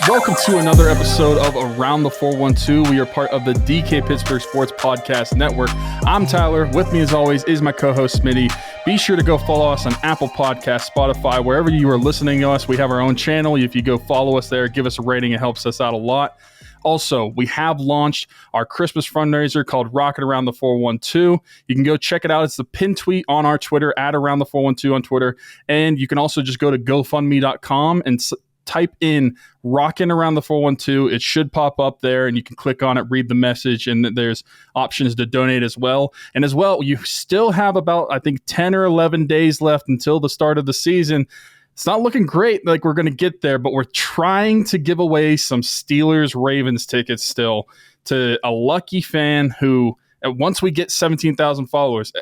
Welcome to another episode of Around the 412. We are part of the DK Pittsburgh Sports Podcast Network. I'm Tyler. With me, as always, is my co-host, Smitty. Be sure to go follow us on Apple Podcasts, Spotify, wherever you are listening to us. We have our own channel. If you go follow us there, give us a rating. It helps us out a lot. Also, we have launched our Christmas fundraiser called Rocket Around the 412. You can go check it out. It's the pin tweet on our Twitter, at Around the 412 on Twitter. And you can also just go to GoFundMe.com and type in Rockin' Around the 412. It should pop up there, and you can click on it, read the message, and there's options to donate as well. And as well, you still have about, I think, 10 or 11 days left until the start of the season. It's not looking great like we're going to get there, but we're trying to give away some Steelers-Ravens tickets still to a lucky fan who, once we get 17,000 followers,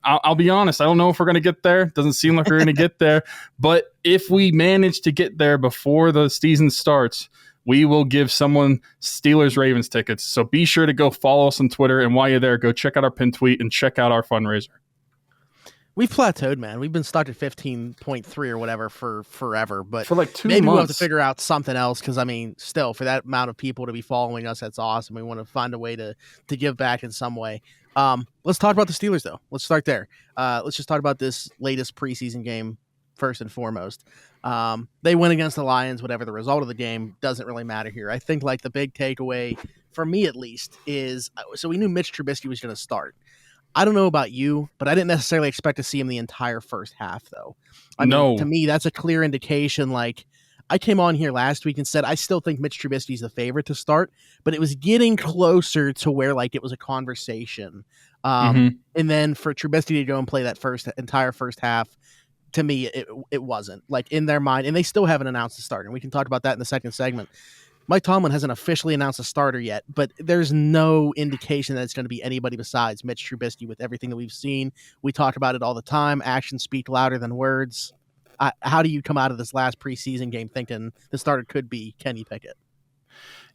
I'll be honest, I don't know if we're going to get there. Doesn't seem like we're going to get there. But if we manage to get there before the season starts, we will give someone Steelers-Ravens tickets. So be sure to go follow us on Twitter. And while you're there, go check out our pin tweet and check out our fundraiser. We've plateaued, man. We've been stuck at 15.3 or whatever for forever. But for like 2 maybe months. We'll have to figure out something else because, I mean, still, for that amount of people to be following us, that's awesome. We want to find a way to give back in some way. Let's talk about the Steelers, though. Let's start there. Let's just talk about this latest preseason game first and foremost. They win against the Lions. Whatever the result of the game doesn't really matter here. I think, like, the big takeaway, for me at least, is so we knew Mitch Trubisky was going to start. I don't know about you, but I didn't necessarily expect to see him the entire first half, though. I mean, to me, that's a clear indication. Like, I came on here last week and said I still think Mitch Trubisky's the favorite to start, but it was getting closer to where, like, it was a conversation. And then for Trubisky to go and play that entire first half, to me, it wasn't. Like, in their mind, and they still haven't announced the starter, and we can talk about that in the second segment. Mike Tomlin hasn't officially announced a starter yet, but there's no indication that it's going to be anybody besides Mitch Trubisky with everything that we've seen. We talk about it all the time. Actions speak louder than words. How do you come out of this last preseason game thinking the starter could be Kenny Pickett?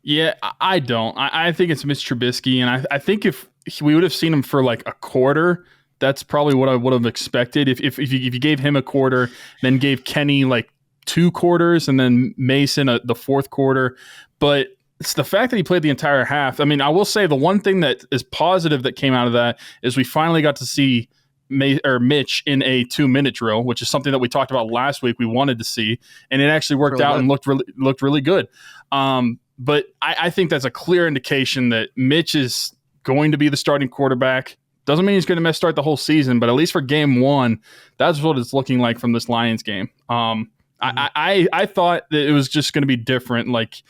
Yeah, I don't. I think it's Mitch Trubisky, and I think if we would have seen him for like a quarter, that's probably what I would have expected. If you gave him a quarter, then gave Kenny like 2 quarters and then Mason the fourth quarter. But it's the fact that he played the entire half. I mean, I will say the one thing that is positive that came out of that is we finally got to see Mitch in a 2-minute drill, which is something that we talked about last week. We wanted to see, and it actually worked out and looked really good. But I think that's a clear indication that Mitch is going to be the starting quarterback. Doesn't mean he's going to start the whole season, but at least for game 1, that's what it's looking like from this Lions game. I thought that it was just going to be different, like,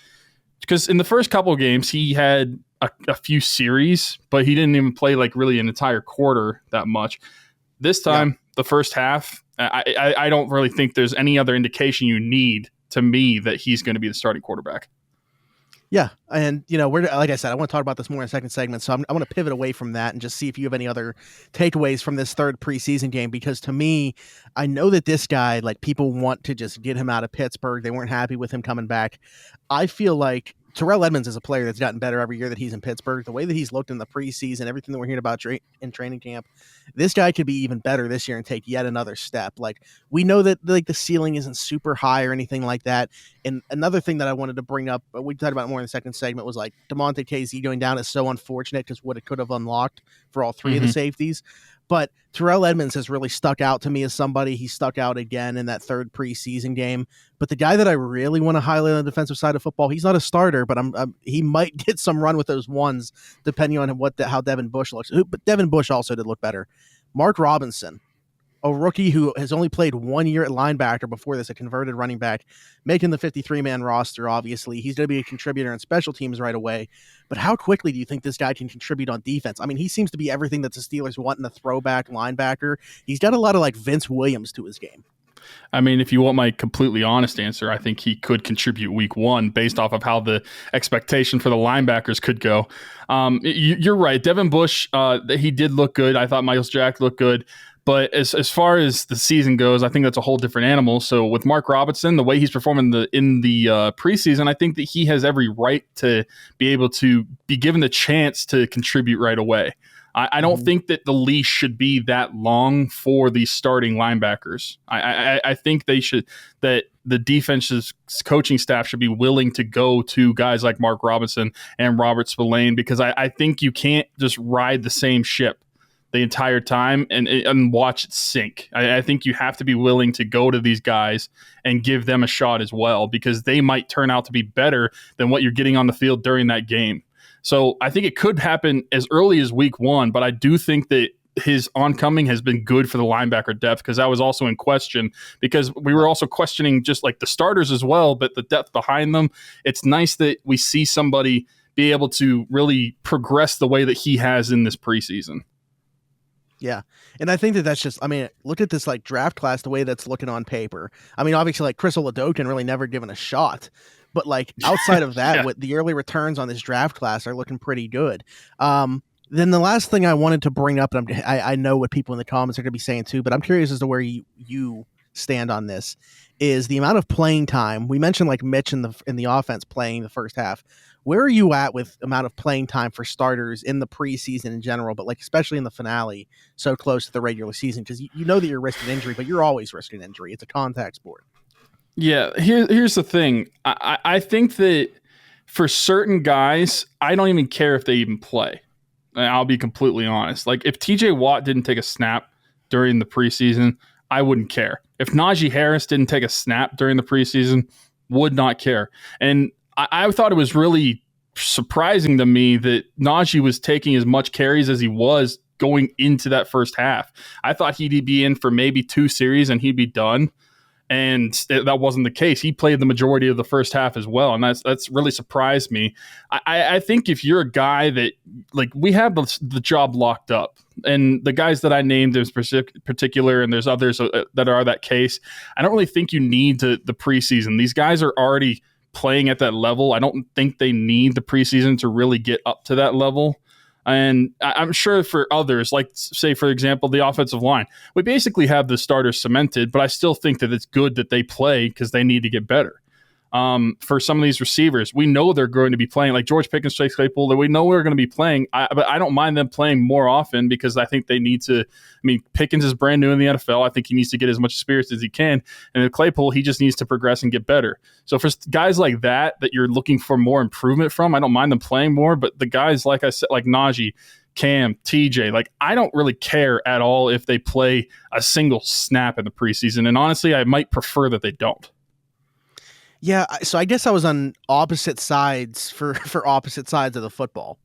because in the first couple of games he had a few series, but he didn't even play like really an entire quarter that much. This time, the first half, I don't really think there's any other indication you need to me that he's going to be the starting quarterback. Yeah, and like I said, I want to talk about this more in a second segment, so I want to pivot away from that and just see if you have any other takeaways from this third preseason game, because to me, I know that this guy, like, people want to just get him out of Pittsburgh. They weren't happy with him coming back. I feel like Terrell Edmunds is a player that's gotten better every year that he's in Pittsburgh. The way that he's looked in the preseason, everything that we're hearing about in training camp, this guy could be even better this year and take yet another step. Like, we know that, like, the ceiling isn't super high or anything like that. And another thing that I wanted to bring up, we talked about more in the second segment, was like DeMonte KZ going down is so unfortunate because what it could have unlocked for all 3 of the safeties. But Terrell Edmunds has really stuck out to me as somebody. He stuck out again in that third preseason game. But the guy that I really want to highlight on the defensive side of football, he's not a starter, but he might get some run with those ones depending on how Devin Bush looks. But Devin Bush also did look better. Mark Robinson, a rookie who has only played 1 year at linebacker before this, a converted running back, making the 53-man roster, obviously. He's going to be a contributor in special teams right away. But how quickly do you think this guy can contribute on defense? I mean, he seems to be everything that the Steelers want in a throwback linebacker. He's got a lot of, like, Vince Williams to his game. I mean, if you want my completely honest answer, I think he could contribute week 1 based off of how the expectation for the linebackers could go. You're right. Devin Bush, he did look good. I thought Miles Jack looked good. But as far as the season goes, I think that's a whole different animal. So with Mark Robinson, the way he's performing in the preseason, I think that he has every right to be able to be given the chance to contribute right away. I don't think that the leash should be that long for these starting linebackers. I think that the defense's coaching staff should be willing to go to guys like Mark Robinson and Robert Spillane, because I think you can't just ride the same ship the entire time and watch it sink. I think you have to be willing to go to these guys and give them a shot as well, because they might turn out to be better than what you're getting on the field during that game. So I think it could happen as early as week 1, but I do think that his oncoming has been good for the linebacker depth, because that was also in question, because we were also questioning just like the starters as well, but the depth behind them. It's nice that we see somebody be able to really progress the way that he has in this preseason. Yeah. And I think that's just, I mean, look at this like draft class, the way that's looking on paper. I mean, obviously like Chris Oladokun really never given a shot, but like outside of that, with the early returns on this draft class are looking pretty good. Then the last thing I wanted to bring up, and I know what people in the comments are going to be saying too, but I'm curious as to where you stand on this, is the amount of playing time. We mentioned like Mitch in the offense playing the first half. Where are you at with amount of playing time for starters in the preseason in general, but like especially in the finale, so close to the regular season? Because you know that you're risking injury, but you're always risking injury. It's a contact sport. Yeah, here's the thing. I think that for certain guys, I don't even care if they even play. I'll be completely honest. Like if TJ Watt didn't take a snap during the preseason, I wouldn't care. If Najee Harris didn't take a snap during the preseason, would not care. And I thought it was really surprising to me that Najee was taking as much carries as he was going into that first half. I thought he'd be in for maybe 2 series and he'd be done. And that wasn't the case. He played the majority of the first half as well, and that's really surprised me. I think if you're a guy that, like, we have the job locked up, and the guys that I named in particular, and there's others that are that case, I don't really think you need the preseason. These guys are already playing at that level. I don't think they need the preseason to really get up to that level. And I'm sure for others, like say, for example, the offensive line, we basically have the starters cemented, but I still think that it's good that they play because they need to get better. For some of these receivers, we know they're going to be playing, like George Pickens, Chase Claypool, that we know we're going to be playing. But I don't mind them playing more often, because I think they need to. I mean, Pickens is brand new in the NFL. I think he needs to get as much experience as he can. And with Claypool, he just needs to progress and get better. So for guys like that you're looking for more improvement from, I don't mind them playing more. But the guys, like I said, like Najee, Cam, TJ, like I don't really care at all if they play a single snap in the preseason. And honestly, I might prefer that they don't. Yeah, so I guess I was on opposite sides for opposite sides of the football.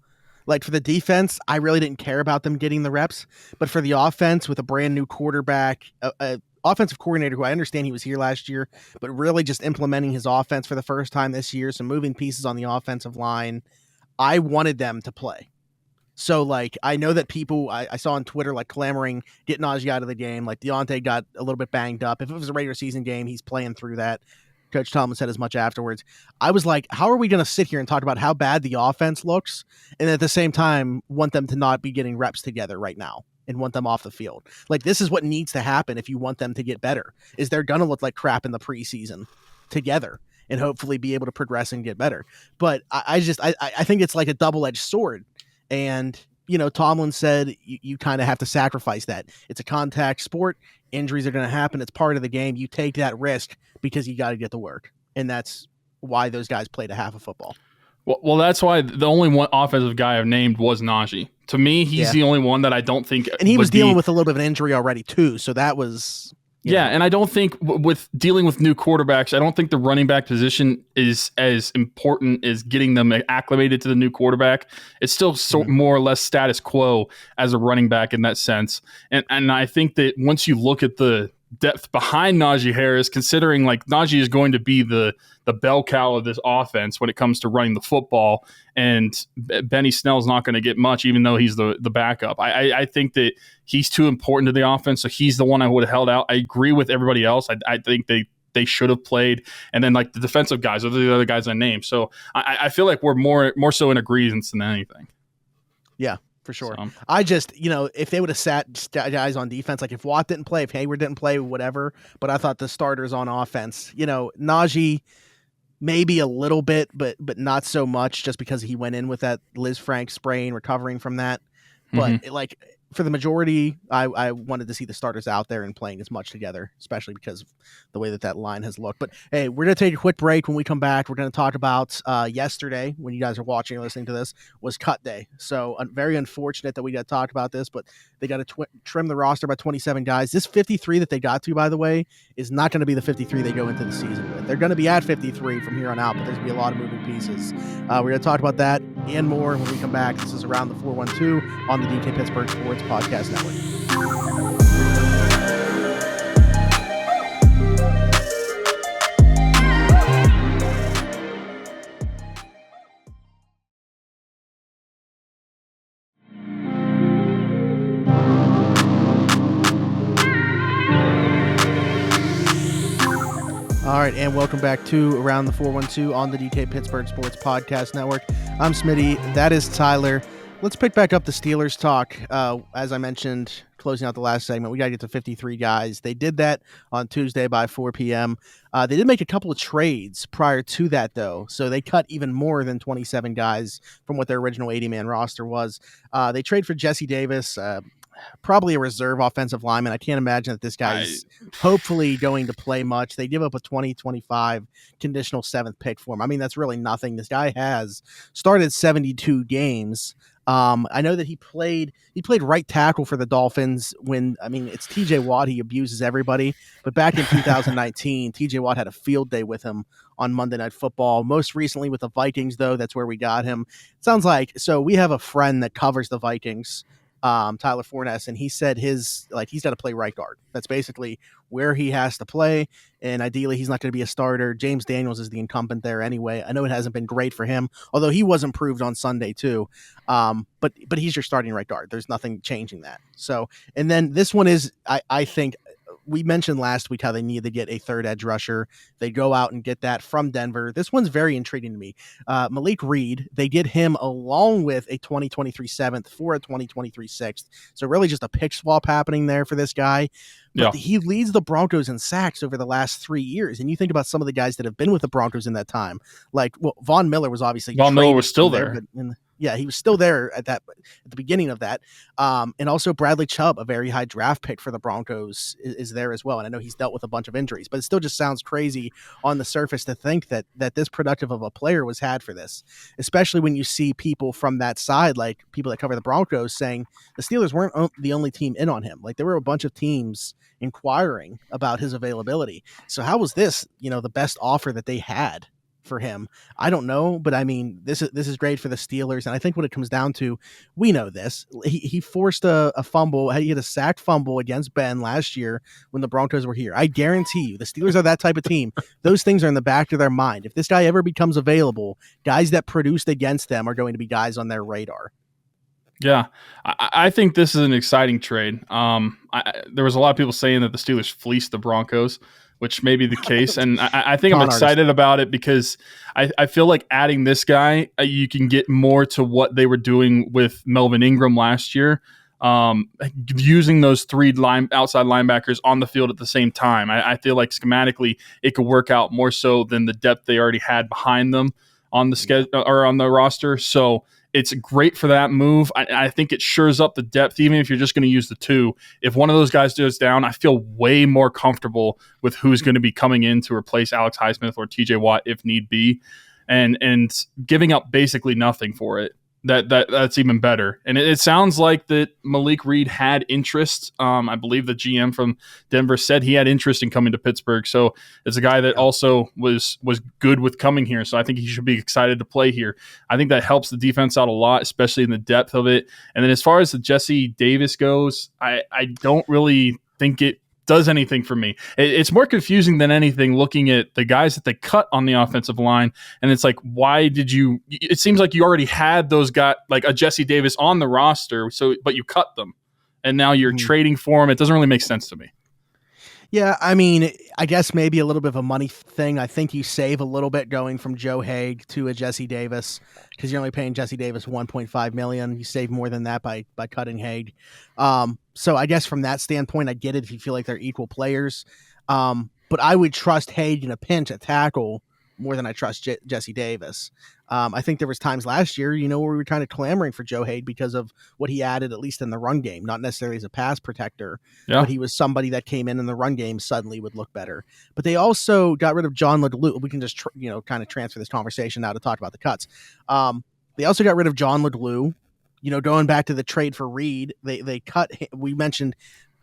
Like for the defense, I really didn't care about them getting the reps, but for the offense, with a brand new quarterback, offensive coordinator who I understand he was here last year, but really just implementing his offense for the first time this year, some moving pieces on the offensive line, I wanted them to play. So, like, I know that people I saw on Twitter, like, clamoring, get Najee out of the game. Like, Deontay got a little bit banged up. If it was a regular season game, he's playing through that. Coach Tomlin said as much afterwards. I was like, how are we going to sit here and talk about how bad the offense looks, and at the same time want them to not be getting reps together right now and want them off the field? Like, this is what needs to happen if you want them to get better, is they're going to look like crap in the preseason together and hopefully be able to progress and get better. But I think it's like a double-edged sword. And, you know, Tomlin said you kind of have to sacrifice that. It's a contact sport. Injuries are going to happen. It's part of the game. You take that risk because you got to get the work. And that's why those guys played a half of football. Well, that's why the only one offensive guy I've named was Najee. To me, he's the only one that I don't think. And he was dealing with a little bit of an injury already, too. So that was. Yeah, and I don't think with dealing with new quarterbacks, I don't think the running back position is as important as getting them acclimated to the new quarterback. It's still more or less status quo as a running back in that sense. And I think that once you look at the depth behind Najee Harris, considering like Najee is going to be the bell cow of this offense when it comes to running the football, and Benny Snell's not going to get much, even though he's the backup. I think that he's too important to the offense, so he's the one I would have held out. I agree with everybody else. I think they should have played, and then like the defensive guys are the other guys I named. So I feel like we're more so in agreement than anything. Yeah. For sure. So. I just, you know, if they would have sat guys on defense, like if Watt didn't play, if Hayward didn't play, whatever, but I thought the starters on offense, you know, Najee maybe a little bit, but not so much, just because he went in with that Liz Frank sprain, recovering from that. But like for the majority, I wanted to see the starters out there and playing as much together, especially because of the way that line has looked. But hey, we're going to take a quick break. When we come back, we're going to talk about yesterday, when you guys are watching or listening to this, was cut day. So very unfortunate that we got to talk about this, but they got to trim the roster by 27 guys. This 53 that they got to, by the way, is not going to be the 53 they go into the season with. They're going to be at 53 from here on out, but there's going to be a lot of moving pieces. We're going to talk about that and more when we come back. This is Around the 412 on the DK Pittsburgh Sports Podcast Network. All right, and welcome back to Around the 412 on the DK Pittsburgh Sports Podcast Network. I'm Smitty. That is Tyler. Let's pick back up the Steelers talk. As I mentioned, closing out the last segment, we got to get to 53 guys. They did that on Tuesday by 4 p.m. They did make a couple of trades prior to that, though, so they cut even more than 27 guys from what their original 80-man roster was. They trade for Jesse Davis, probably a reserve offensive lineman. I can't imagine that this guy's hopefully going to play much. They give up a 2025 conditional 7th pick for him. I mean, that's really nothing. This guy has started 72 games. I know that he played right tackle for the Dolphins it's TJ Watt. He abuses everybody, but back in 2019, TJ Watt had a field day with him on Monday Night Football. Most recently with the Vikings, though, that's where we got him. It sounds like, so we have a friend that covers the Vikings, Tyler Forness, and he said he's got to play right guard. That's basically where he has to play, and ideally he's not going to be a starter. James Daniels is the incumbent there anyway. I know it hasn't been great for him, although he was improved on Sunday too. But he's your starting right guard. There's nothing changing that. So, and then this one is, I think, we mentioned last week how they need to get a third edge rusher. They go out and get that from Denver. This one's very intriguing to me. Malik Reed, they get him along with a 2023 7th for a 2023 6th. So really just a pick swap happening there for this guy. But he leads the Broncos in sacks over the last 3 years. And you think about some of the guys that have been with the Broncos in that time. Like, Von Miller was obviously still there. Yeah, he was still there at the beginning of that. And also Bradley Chubb, a very high draft pick for the Broncos, is there as well. And I know he's dealt with a bunch of injuries, but it still just sounds crazy on the surface to think that this productive of a player was had for this, especially when you see people from that side, like people that cover the Broncos, saying the Steelers weren't the only team in on him. Like, there were a bunch of teams inquiring about his availability. So how was this, the best offer that they had for him? I don't know, but I mean, this is great for the Steelers, and I think what it comes down to, we know this. He forced a fumble. He had a sacked fumble against Ben last year when the Broncos were here. I guarantee you, the Steelers are that type of team. Those things are in the back of their mind. If this guy ever becomes available, guys that produced against them are going to be guys on their radar. Yeah, I think this is an exciting trade. There was a lot of people saying that the Steelers fleeced the Broncos, which may be the case. And I think I'm excited about it because I feel like adding this guy, you can get more to what they were doing with Melvin Ingram last year, using those three outside linebackers on the field at the same time. I feel like schematically it could work out more so than the depth they already had behind them on the schedule or on the roster. So it's great for that move. I think it shores up the depth, even if you're just going to use the two. If one of those guys goes down, I feel way more comfortable with who's going to be coming in to replace Alex Highsmith or TJ Watt if need be, and giving up basically nothing for it. That's even better. And it sounds like that Malik Reed had interest. I believe the GM from Denver said he had interest in coming to Pittsburgh. So it's a guy that also was good with coming here. So I think he should be excited to play here. I think that helps the defense out a lot, especially in the depth of it. And then as far as the Jesse Davis goes, I don't really think it does anything for me. It's more confusing than anything looking at the guys that they cut on the offensive line. And it's like, why did you, it seems like you already had those guys, like a Jesse Davis on the roster. But you cut them and now you're trading for him. It doesn't really make sense to me. Yeah, I mean, I guess maybe a little bit of a money thing. I think you save a little bit going from Joe Haig to a Jesse Davis because you're only paying Jesse Davis $1.5 million. You save more than that by cutting Haig. So I guess from that standpoint, I get it if you feel like they're equal players. But I would trust Haig in a pinch at tackle more than I trust Jesse Davis. I think there was times last year, where we were kind of clamoring for Joe Haig because of what he added, at least in the run game, not necessarily as a pass protector, but he was somebody that came in the run game suddenly would look better. But they also got rid of John LeDelue. We can just, kind of transfer this conversation now to talk about the cuts. They also got rid of John LeDelue. Going back to the trade for Reed, they cut. We mentioned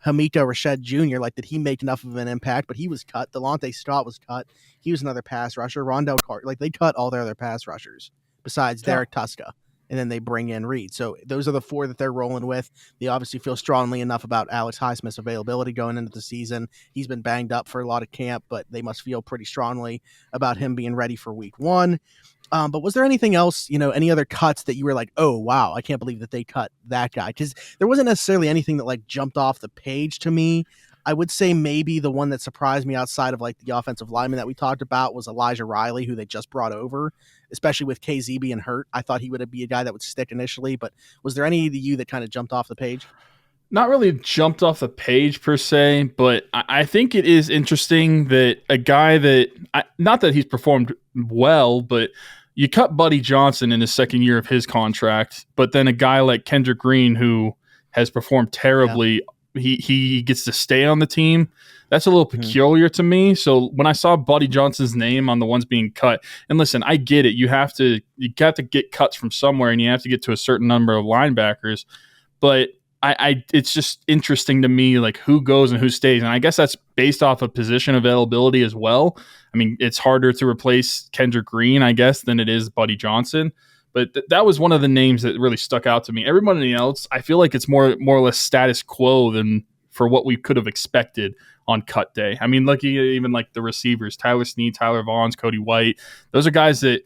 Hamito Rashad Jr. Like, did he make enough of an impact? But he was cut. Delonte Scott was cut. He was another pass rusher. Rondell Carter. Like, they cut all their other pass rushers besides Derek Tuska. And then they bring in Reed. So those are the 4 that they're rolling with. They obviously feel strongly enough about Alex Highsmith's availability going into the season. He's been banged up for a lot of camp, but they must feel pretty strongly about him being ready for week 1. But was there anything else, any other cuts that you were like, oh, wow, I can't believe that they cut that guy? Because there wasn't necessarily anything that like jumped off the page to me. I would say maybe the one that surprised me outside of like the offensive lineman that we talked about was Elijah Riley, who they just brought over, especially with KZ being hurt. I thought he would be a guy that would stick initially, but was there any of you that kind of jumped off the page? Not really jumped off the page per se, but I think it is interesting that a guy that, not that he's performed well, but you cut Buddy Johnson in his second year of his contract, but then a guy like Kendrick Green, who has performed terribly, he gets to stay on the team. That's a little peculiar to me. So when I saw Buddy Johnson's name on the ones being cut, and listen, I get it. You got to get cuts from somewhere, and you have to get to a certain number of linebackers, but it's just interesting to me, like who goes and who stays. And I guess that's based off of position availability as well. I mean, it's harder to replace Kendrick Green, I guess, than it is Buddy Johnson. But that was one of the names that really stuck out to me. Everybody else, I feel like it's more or less status quo than for what we could have expected on cut day. I mean, look, even like the receivers, Tyler Snead, Tyler Vaughns, Cody White, those are guys that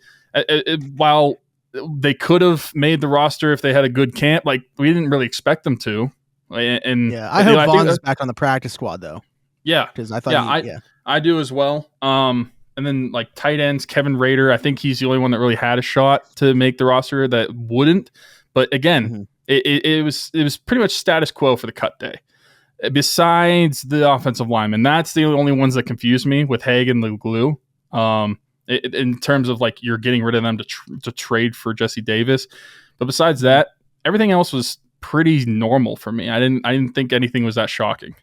while they could have made the roster if they had a good camp, like we didn't really expect them to. And I hope Vaughn is back on the practice squad though. Yeah, because I thought I do as well. And then like tight ends, Kevin Rader, I think he's the only one that really had a shot to make the roster that wouldn't. But again, it was pretty much status quo for the cut day. Besides the offensive linemen, that's the only ones that confuse me with Haig and LeGlue. In terms of like you're getting rid of them to trade for Jesse Davis, but besides that, everything else was pretty normal for me. I didn't think anything was that shocking.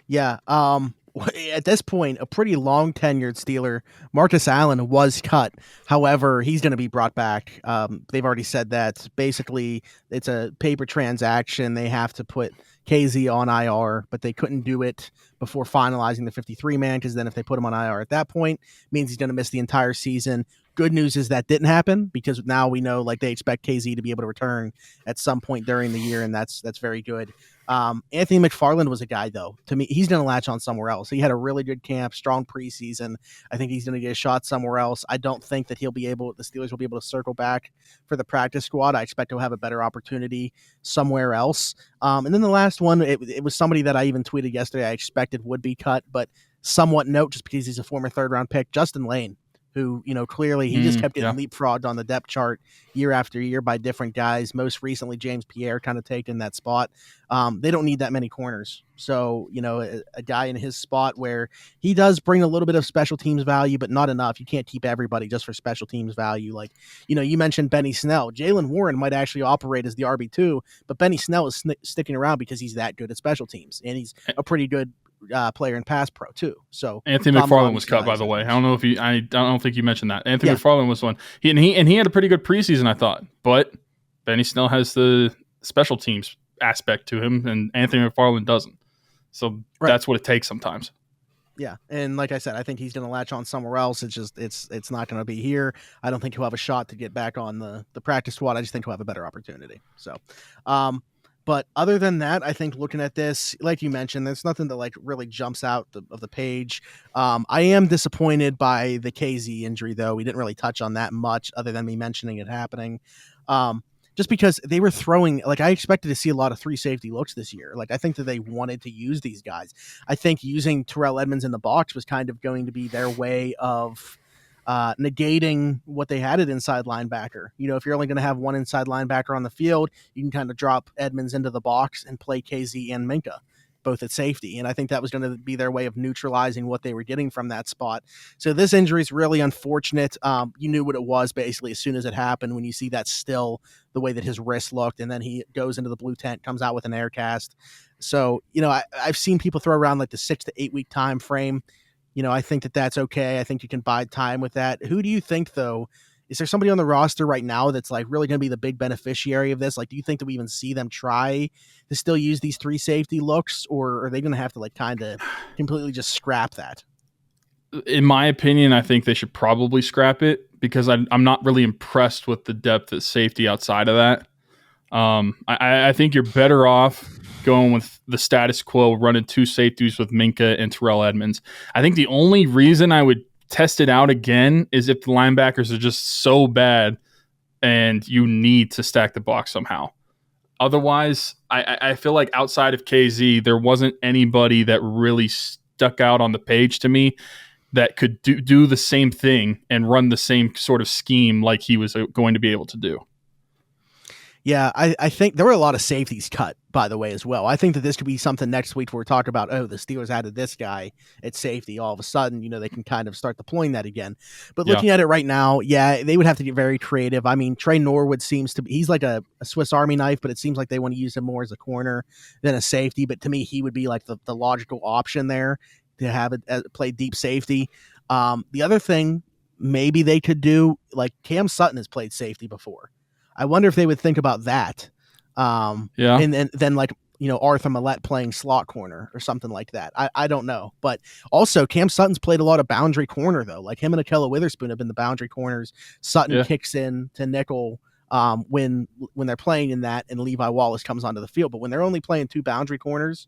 Yeah. At this point, a pretty long tenured Steeler, Marcus Allen, was cut. However, he's going to be brought back. They've already said that basically it's a paper transaction. They have to put KZ on IR, but they couldn't do it before finalizing the 53 man, because then if they put him on IR at that point, it means he's going to miss the entire season. Good news is that didn't happen, because now we know like they expect KZ to be able to return at some point during the year, and that's very good. Anthony McFarland was a guy, though. To me, he's going to latch on somewhere else. He had a really good camp, strong preseason. I think he's going to get a shot somewhere else. I don't think that the Steelers will be able to circle back for the practice squad. I expect he'll have a better opportunity somewhere else. And then the last one, it was somebody that I even tweeted yesterday I expected would be cut, but somewhat note just because he's a former third-round pick, Justin Lane, who, clearly he just kept getting leapfrogged on the depth chart year after year by different guys. Most recently, James Pierre kind of taken that spot. They don't need that many corners. So, a guy in his spot where he does bring a little bit of special teams value, but not enough. You can't keep everybody just for special teams value. Like, you mentioned Benny Snell. Jalen Warren might actually operate as the RB2, but Benny Snell is sticking around because he's that good at special teams, and he's a pretty good player in pass pro too. So Anthony McFarland was cut, by the way. I don't think you mentioned that. Anthony McFarland was one. He had a pretty good preseason, I thought. But Benny Snell has the special teams aspect to him, and Anthony McFarland doesn't. So that's what it takes sometimes. Yeah, and like I said, I think he's going to latch on somewhere else. It's just it's not going to be here. I don't think he'll have a shot to get back on the practice squad. I just think he'll have a better opportunity. So, but other than that, I think looking at this, like you mentioned, there's nothing that like really jumps out of the page. I am disappointed by the KZ injury, though. We didn't really touch on that much other than me mentioning it happening. Just because they were throwing, like I expected to see a lot of 3 safety looks this year. Like I think that they wanted to use these guys. I think using Terrell Edmonds in the box was kind of going to be their way of negating what they had at inside linebacker. If you're only going to have one inside linebacker on the field, you can kind of drop Edmonds into the box and play KZ and Minka. both at safety. And I think that was going to be their way of neutralizing what they were getting from that spot. So this injury is really unfortunate. You knew what it was basically as soon as it happened when you see that still, the way that his wrist looked, and then he goes into the blue tent, comes out with an air cast. So, I've seen people throw around like the 6 to 8 week time frame. I think that that's okay. I think you can bide time with that. Who do you think, though? Is there somebody on the roster right now that's like really going to be the big beneficiary of this? Like, do you think that we even see them try to still use these 3 safety looks, or are they going to have to like kind of completely just scrap that? In my opinion, I think they should probably scrap it because I'm not really impressed with the depth at safety outside of that. I think you're better off going with the status quo, running 2 safeties with Minkah and Terrell Edmonds. I think the only reason I would test it out again is if the linebackers are just so bad and you need to stack the box somehow. Otherwise, I feel like outside of KZ, there wasn't anybody that really stuck out on the page to me that could do the same thing and run the same sort of scheme like he was going to be able to do. Yeah, I think there were a lot of safeties cut, by the way, as well. I think that this could be something next week where we're talking about, the Steelers added this guy at safety. All of a sudden, they can kind of start deploying that again. But looking at it right now, they would have to get very creative. I mean, Trey Norwood seems to be, he's like a Swiss Army knife, but it seems like they want to use him more as a corner than a safety. But to me, he would be like the logical option there to have it play deep safety. The other thing maybe they could do, like Cam Sutton has played safety before. I wonder if they would think about that. And then like, Arthur Millette playing slot corner or something like that. I don't know. But also Cam Sutton's played a lot of boundary corner though. Like him and Akella Witherspoon have been the boundary corners. Sutton kicks in to nickel when they're playing in that, and Levi Wallace comes onto the field. But when they're only playing 2 boundary corners,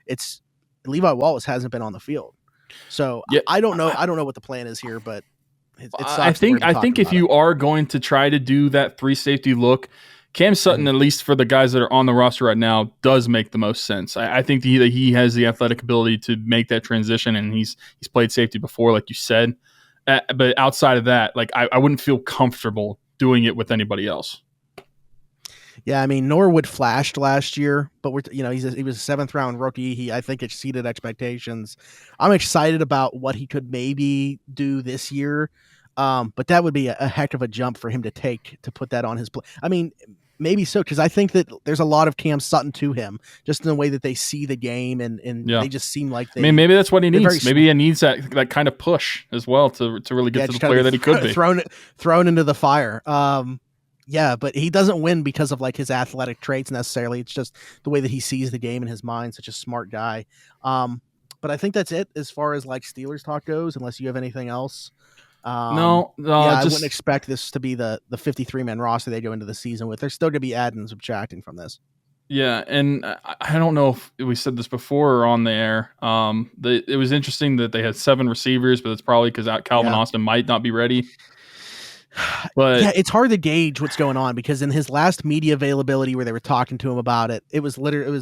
it's Levi Wallace hasn't been on the field. So I don't know. I don't know what the plan is here, but I think if you are going to try to do that 3 safety look, Cam Sutton, at least for the guys that are on the roster right now, does make the most sense. I think that he has the athletic ability to make that transition, and he's played safety before, like you said. But outside of that, like I wouldn't feel comfortable doing it with anybody else. Yeah, I mean, Norwood flashed last year, but he was a 7th round rookie. He, I think, exceeded expectations. I'm excited about what he could maybe do this year, but that would be a heck of a jump for him to take to put that on his play. I mean, maybe so, because I think that there's a lot of Cam Sutton to him, just in the way that they see the game, and they just seem like they. I mean, maybe that's what he needs. Maybe he needs that kind of push as well to really get to the player that he could be. Thrown into the fire. Yeah, but he doesn't win because of like his athletic traits necessarily. It's just the way that he sees the game in his mind. Such a smart guy. But I think that's it as far as like Steelers talk goes. Unless you have anything else. No. I wouldn't expect this to be the 53-man roster they go into the season with. They're still going to be adding and subtracting from this. Yeah, and I don't know if we said this before or on the air. It was interesting that they had 7 receivers, but it's probably because Calvin Austin might not be ready. But yeah, it's hard to gauge what's going on because in his last media availability where they were talking to him about it, it was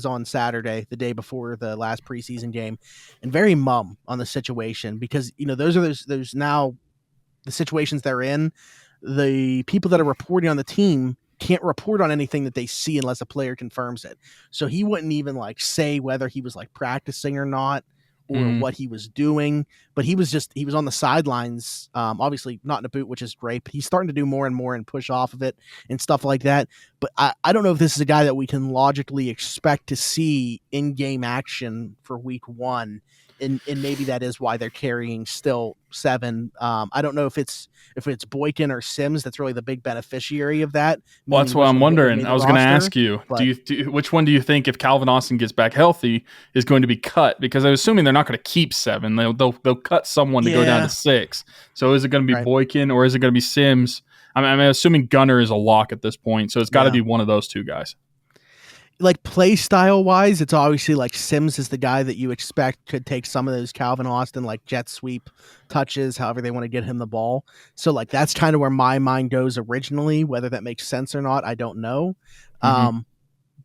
on Saturday, the day before the last preseason game, and very mum on the situation because those now the situations they're in. The people that are reporting on the team can't report on anything that they see unless a player confirms it. So he wouldn't even like say whether he was like practicing or not, or what he was doing, but he was on the sidelines, obviously not in a boot, which is great, but he's starting to do more and more and push off of it and stuff like that. But I don't know if this is a guy that we can logically expect to see in-game action for week 1. And maybe that is why they're carrying still 7. I don't know if it's Boykin or Sims that's really the big beneficiary of that. Well, that's what I'm wondering. I was going to ask you, which one do you think, if Calvin Austin gets back healthy, is going to be cut? Because I'm assuming they're not going to keep 7. They'll cut someone to go down to 6. So is it going to be Boykin or is it going to be Sims? I'm assuming Gunner is a lock at this point, so it's got to be one of those 2 guys. Like play style wise, it's obviously like Sims is the guy that you expect could take some of those Calvin Austin like jet sweep touches, however they want to get him the ball. So like that's kind of where my mind goes originally. Whether that makes sense or not, I don't know.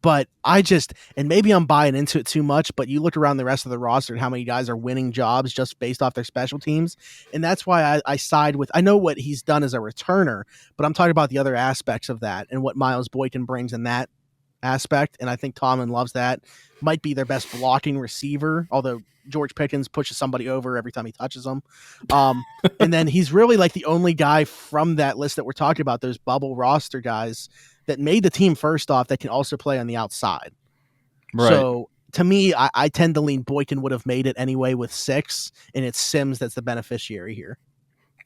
But and maybe I'm buying into it too much, but you look around the rest of the roster and how many guys are winning jobs just based off their special teams. And that's why I side with, I know what he's done as a returner, but I'm talking about the other aspects of that and what Miles Boykin brings in that aspect, and I think Tomlin loves that. Might be their best blocking receiver, although George Pickens pushes somebody over every time he touches them. And then he's really like the only guy from that list that we're talking about, those bubble roster guys that made the team first off that can also play on the outside. Right. So to me, I tend to lean Boykin would have made it anyway with 6, and it's Sims that's the beneficiary here.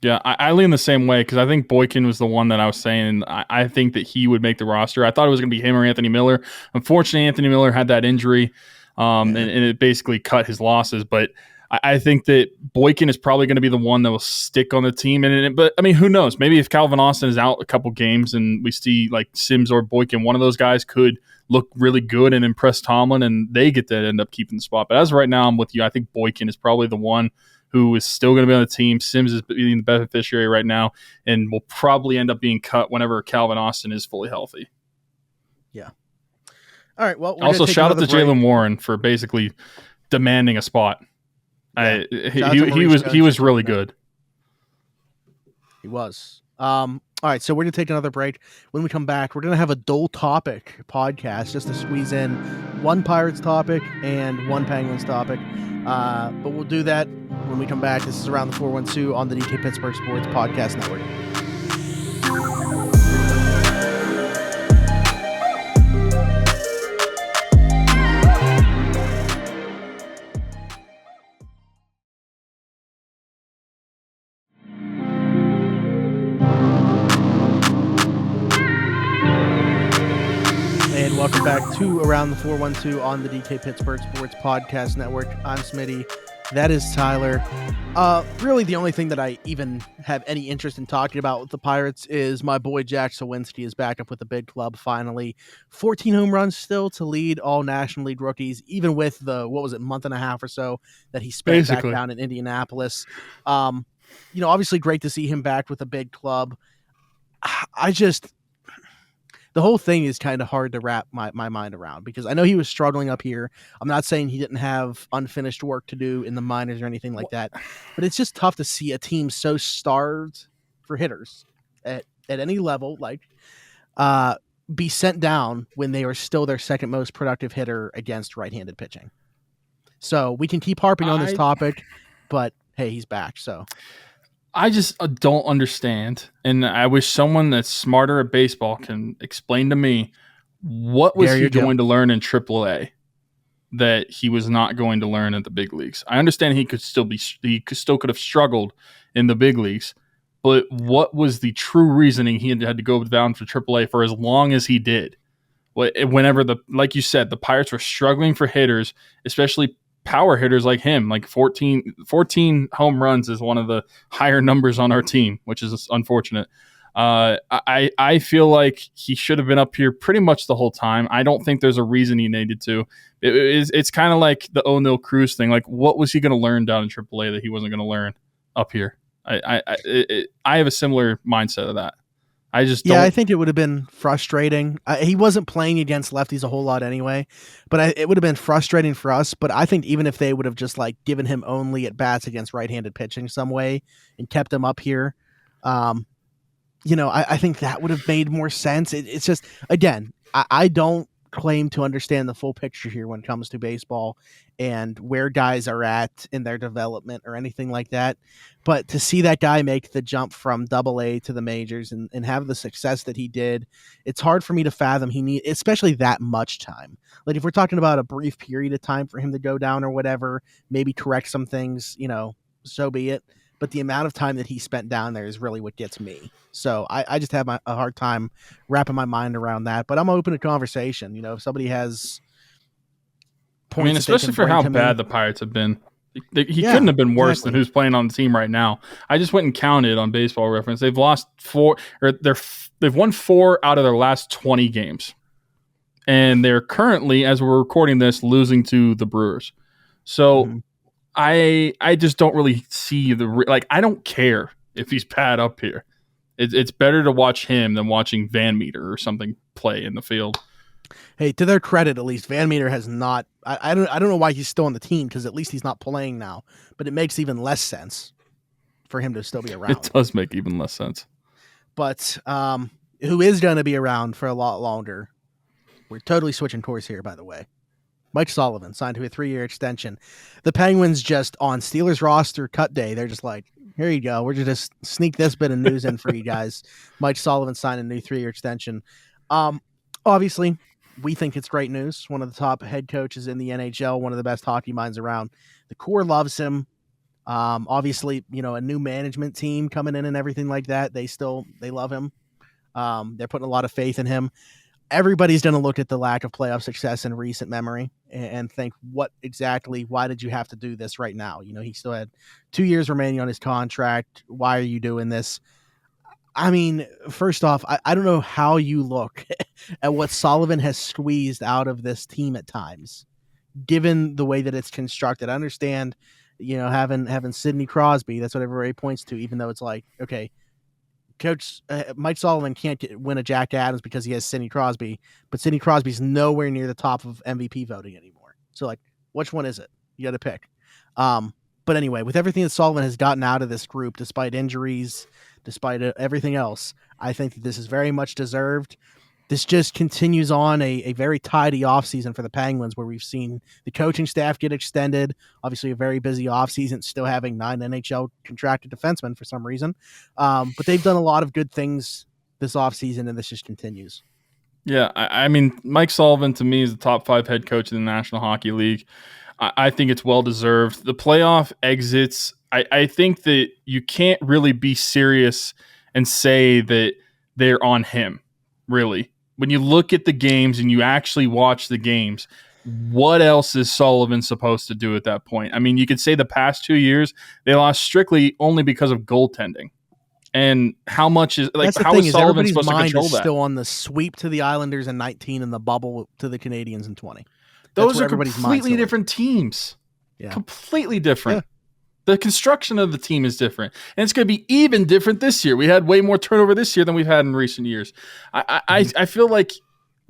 Yeah, I lean the same way because I think Boykin was the one that I was saying. I think that he would make the roster. I thought it was going to be him or Anthony Miller. Unfortunately, Anthony Miller had that injury, and it basically cut his losses. But I think that Boykin is probably going to be the one that will stick on the team. But I mean, who knows? Maybe if Calvin Austin is out a couple games and we see like Sims or Boykin, one of those guys could look really good and impress Tomlin, and they get to end up keeping the spot. But as of right now, I'm with you. I think Boykin is probably the one who is still going to be on the team. Sims is being the beneficiary right now and will probably end up being cut whenever Calvin Austin is fully healthy. Yeah. All right. Well, also shout out to Jaylen Warren for basically demanding a spot. Yeah. He was really good. He was. All right, so we're going to take another break. When we come back, we're going to have a dual topic podcast just to squeeze in one Pirates topic and one Penguins topic. But we'll do that when we come back. This is Around the 412 on the DK Pittsburgh Sports Podcast Network. Welcome back to Around the 412 on the DK Pittsburgh Sports Podcast Network. I'm Smitty. That is Tyler. Really, the only thing that I even have any interest in talking about with the Pirates is my boy Jack Suwinski is back up with the big club finally. 14 home runs still to lead all National League rookies, even with the, month and a half or so that he spent back down in Indianapolis. Obviously great to see him back with a big club. The whole thing is kind of hard to wrap my mind around because I know he was struggling up here. I'm not saying he didn't have unfinished work to do in the minors or anything like that, but it's just tough to see a team so starved for hitters at any level, be sent down when they are still their second most productive hitter against right-handed pitching. So we can keep harping on this topic, but hey, he's back. So I just don't understand, and I wish someone that's smarter at baseball can explain to me what was he going to learn in AAA that he was not going to learn at the big leagues. I understand he could still have struggled in the big leagues, but what was the true reasoning he had to go down for AAA for as long as he did? Whenever like you said, the Pirates were struggling for hitters, especially power hitters like him. Like 14 home runs is one of the higher numbers on our team, which is unfortunate. I feel like he should have been up here pretty much the whole time. I don't think there's a reason he needed to. It's kind of like the O'Neal Cruz thing. Like, what was he going to learn down in AAA that he wasn't going to learn up here? I have a similar mindset of that. I think it would have been frustrating. He wasn't playing against lefties a whole lot anyway, but it would have been frustrating for us. But I think even if they would have just given him only at bats against right-handed pitching some way and kept him up here, I think that would have made more sense. It's just, again, I don't claim to understand the full picture here when it comes to baseball and where guys are at in their development or anything like that. But to see that guy make the jump from AA to the majors and have the success that he did, it's hard for me to fathom he need, especially that much time. Like if we're talking about a brief period of time for him to go down or whatever, maybe correct some things, so be it. But the amount of time that he spent down there is really what gets me. So I just have a hard time wrapping my mind around that. But I'm open to conversation. If somebody has points, especially for how bad the Pirates have been. He couldn't have been worse than who's playing on the team right now. I just went and counted on Baseball Reference. They've lost they've won 4 out of their last 20 games. And they're currently, as we're recording this, losing to the Brewers. So I just don't really see I don't care if he's bad up here. It's better to watch him than watching Van Meter or something play in the field. Hey, to their credit, at least Van Meter has not. I don't know why he's still on the team because at least he's not playing now. But it makes even less sense for him to still be around. It does make even less sense. But who is going to be around for a lot longer we're totally switching course here, by the way. Mike Sullivan signed to a 3-year extension. The Penguins just on Steelers roster cut day, they're just like, here you go. We're just sneak this bit of news in for you guys. Mike Sullivan signed a new 3-year extension. Obviously, we think it's great news. One of the top head coaches in the NHL, one of the best hockey minds around. The core loves him. Obviously, a new management team coming in and everything like that. They love him. They're putting a lot of faith in him. Everybody's going to look at the lack of playoff success in recent memory and think, why did you have to do this right now? He still had 2 years remaining on his contract. Why are you doing this? I mean, first off, I don't know how you look at what Sullivan has squeezed out of this team at times, given the way that it's constructed. I understand, having Sidney Crosby, that's what everybody points to, even though it's like, okay, Coach Mike Sullivan can't win a Jack Adams because he has Sidney Crosby, but Sidney Crosby's nowhere near the top of MVP voting anymore. So, like, which one is it? You got to pick. But anyway, with everything that Sullivan has gotten out of this group, despite injuries, despite everything else, I think that this is very much deserved. This just continues on a very tidy offseason for the Penguins, where we've seen the coaching staff get extended. Obviously, a very busy offseason, still having 9 NHL contracted defensemen for some reason. But they've done a lot of good things this offseason, and this just continues. Yeah, I mean, Mike Sullivan, to me, is the top 5 head coach in the National Hockey League. I think it's well-deserved. The playoff exits, I think that you can't really be serious and say that they're on him, really. When you look at the games and you actually watch the games, what else is Sullivan supposed to do at that point? I mean, you could say the past 2 years, they lost strictly only because of goaltending. And how much is how is Sullivan supposed to control that? Still on the sweep to the Islanders in 19 and the bubble to the Canadiens in 20. Those are completely different teams. Yeah. Completely different. Yeah. The construction of the team is different. And it's going to be even different this year. We had way more turnover this year than we've had in recent years. I feel like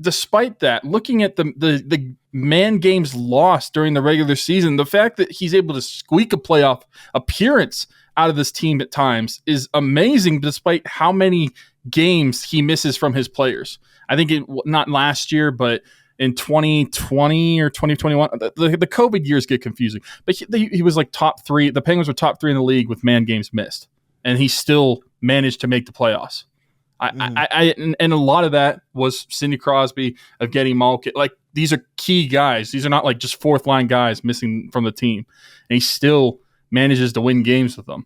despite that, looking at the man games lost during the regular season, the fact that he's able to squeak a playoff appearance out of this team at times is amazing, despite how many games he misses from his players. I think not last year, but in 2020 or 2021, the COVID years get confusing. But he was like top 3. The Penguins were top 3 in the league with man games missed, and he still managed to make the playoffs. And a lot of that was Sidney Crosby, Evgeny Malkin. Like, these are key guys. These are not like just fourth line guys missing from the team, and he still manages to win games with them.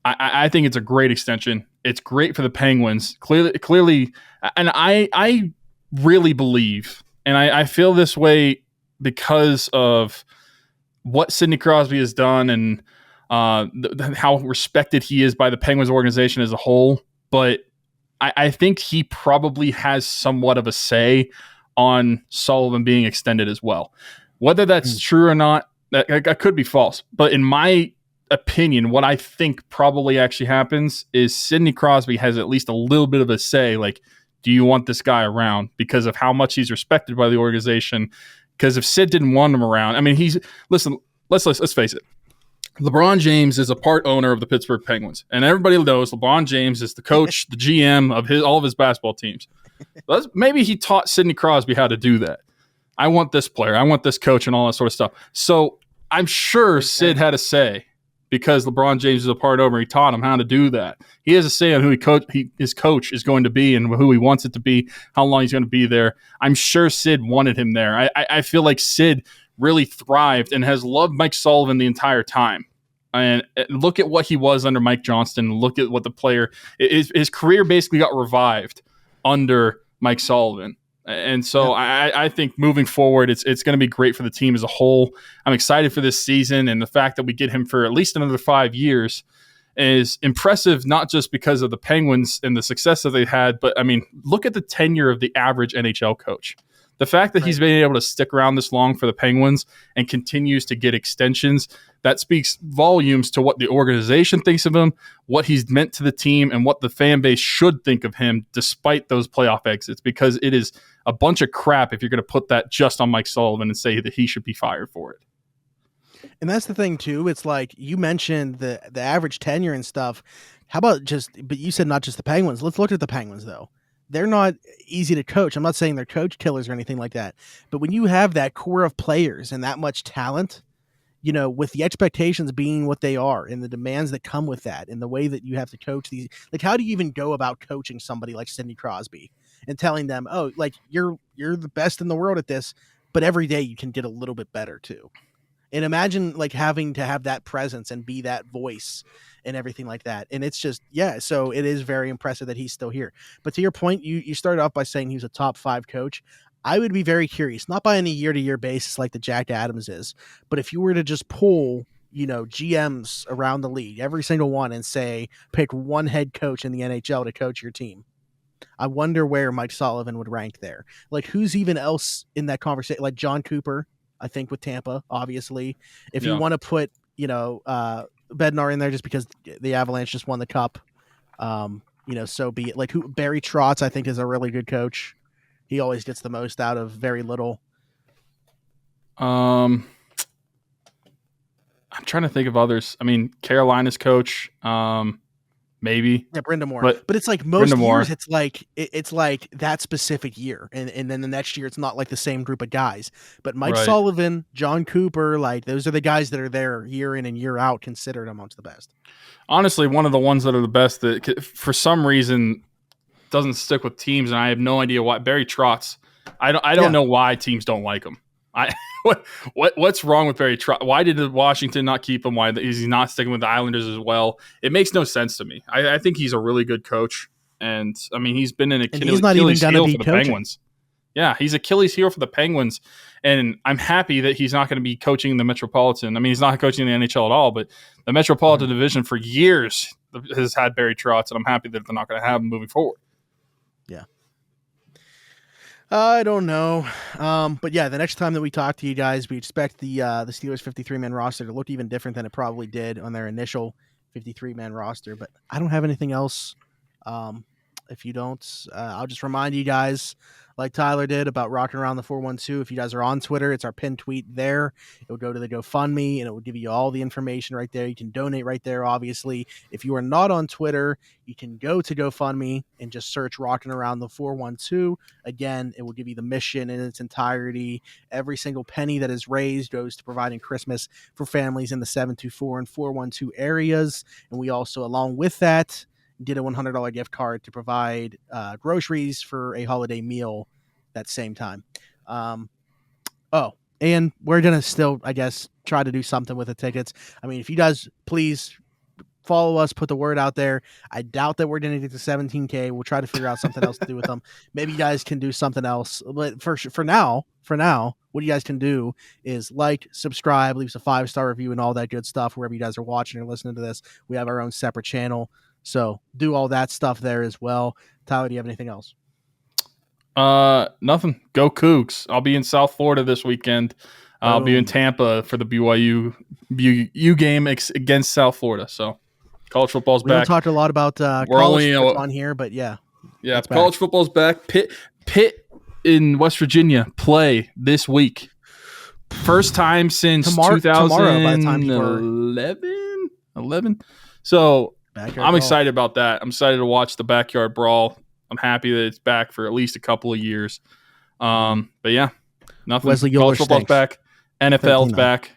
I think it's a great extension. It's great for the Penguins. Clearly, and I really believe. And I feel this way because of what Sidney Crosby has done and how respected he is by the Penguins organization as a whole. But I think he probably has somewhat of a say on Sullivan being extended as well. Whether that's true or not, that could be false. But in my opinion, what I think probably actually happens is Sidney Crosby has at least a little bit of a say, like, do you want this guy around because of how much he's respected by the organization? Because if Sid didn't want him around, I mean, let's face it. LeBron James is a part owner of the Pittsburgh Penguins, and everybody knows LeBron James is the coach, the GM of all of his basketball teams. Maybe he taught Sidney Crosby how to do that. I want this player, I want this coach, and all that sort of stuff. So I'm sure Sid had a say. Because LeBron James is a part owner, he taught him how to do that. He has a say on who his coach is going to be and who he wants it to be, how long he's going to be there. I'm sure Sid wanted him there. I feel like Sid really thrived and has loved Mike Sullivan the entire time. And look at what he was under Mike Johnston. Look at what the player – his career basically got revived under Mike Sullivan. And so I think moving forward, it's going to be great for the team as a whole. I'm excited for this season, and the fact that we get him for at least another 5 years is impressive, not just because of the Penguins and the success that they've had, but, I mean, look at the tenure of the average NHL coach. The fact that he's been able to stick around this long for the Penguins and continues to get extensions, that speaks volumes to what the organization thinks of him, what he's meant to the team, and what the fan base should think of him despite those playoff exits, because it is a bunch of crap if you're going to put that just on Mike Sullivan and say that he should be fired for it. And that's the thing, too. It's like you mentioned the average tenure and stuff. How about but you said not just the Penguins. Let's look at the Penguins, though. they're not easy to coach. I'm not saying they're coach killers or anything like that, but when you have that core of players and that much talent, with the expectations being what they are and the demands that come with that and the way that you have to coach these, like, how do you even go about coaching somebody like Sidney Crosby and telling them, oh, like, you're the best in the world at this, but every day you can get a little bit better too. And imagine like having to have that presence and be that voice and everything like that. And it's just, so it is very impressive that he's still here. But to your point, you started off by saying he was a top 5 coach. I would be very curious, not by any year-to-year basis like the Jack Adams is, but if you were to just pull, GMs around the league, every single one, and say, pick one head coach in the NHL to coach your team, I wonder where Mike Sullivan would rank there. Like, who's even else in that conversation? Like John Cooper, I think, with Tampa, obviously. If you want to put, Bednar in there just because the Avalanche just won the cup, so be it. Like, Barry Trotz, I think, is a really good coach. He always gets the most out of very little. I'm trying to think of others. I mean, Carolina's coach, maybe. Yeah, Brenda Moore. But it's like most years, it's like that specific year, and then the next year, it's not like the same group of guys. But Mike Sullivan, John Cooper, like those are the guys that are there year in and year out, considered amongst the best. Honestly, one of the ones that are the best that for some reason doesn't stick with teams, and I have no idea why. Barry Trotz. I don't know why teams don't like him. What's wrong with Barry Trotz? Why did Washington not keep him? Why is he not sticking with the Islanders as well? It makes no sense to me. I think he's a really good coach, and I mean he's been an Achilles heel for the Penguins. Yeah, he's Achilles heel for the Penguins, and I'm happy that he's not going to be coaching the Metropolitan. I mean, he's not coaching the NHL at all, but the Metropolitan Division for years has had Barry Trotz, and I'm happy that they're not going to have him moving forward. Yeah. I don't know. But yeah, the next time that we talk to you guys, we expect the Steelers 53-man roster to look even different than it probably did on their initial 53-man roster. But I don't have anything else. If you don't, I'll just remind you guys, like Tyler did, about rocking around the 412. If you guys are on Twitter, it's our pinned tweet there. It will go to the GoFundMe, and it will give you all the information right there. You can donate right there, obviously. If you are not on Twitter, you can go to GoFundMe and just search Rocking Around the 412. Again, it will give you the mission in its entirety. Every single penny that is raised goes to providing Christmas for families in the 724 and 412 areas. And we also, along with that, did a $100 gift card to provide groceries for a holiday meal that same time. And we're going to still, I guess, try to do something with the tickets. I mean, if you guys please follow us, put the word out there. I doubt that we're going to get to 17K. We'll try to figure out something else to do with them. Maybe you guys can do something else. But for now, what you guys can do is like, subscribe, leave us a 5-star review and all that good stuff wherever you guys are watching or listening to this. We have our own separate channel. So do all that stuff there as well. Tyler, do you have anything else? Nothing. Go Cougs. I'll be in South Florida this weekend. I'll be in Tampa for the BYU game against South Florida. So college football's back. We don't talk a lot about college sports on here, but yeah. Yeah, college football's back. Pitt in West Virginia play this week. First time since 2011. So I'm excited about that. I'm excited to watch the backyard brawl. I'm happy that it's back for at least a couple of years. But yeah, nothing. Wesley College football's back. NFL's back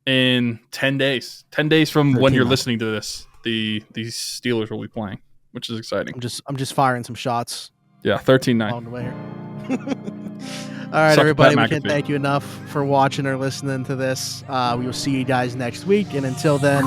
in 10 days. 10 days from when you're listening to this, the Steelers will be playing, which is exciting. I'm just firing some shots. Yeah, 13-9. Along the way here. All right, everybody. We can't thank you enough for watching or listening to this. We will see you guys next week. And until then,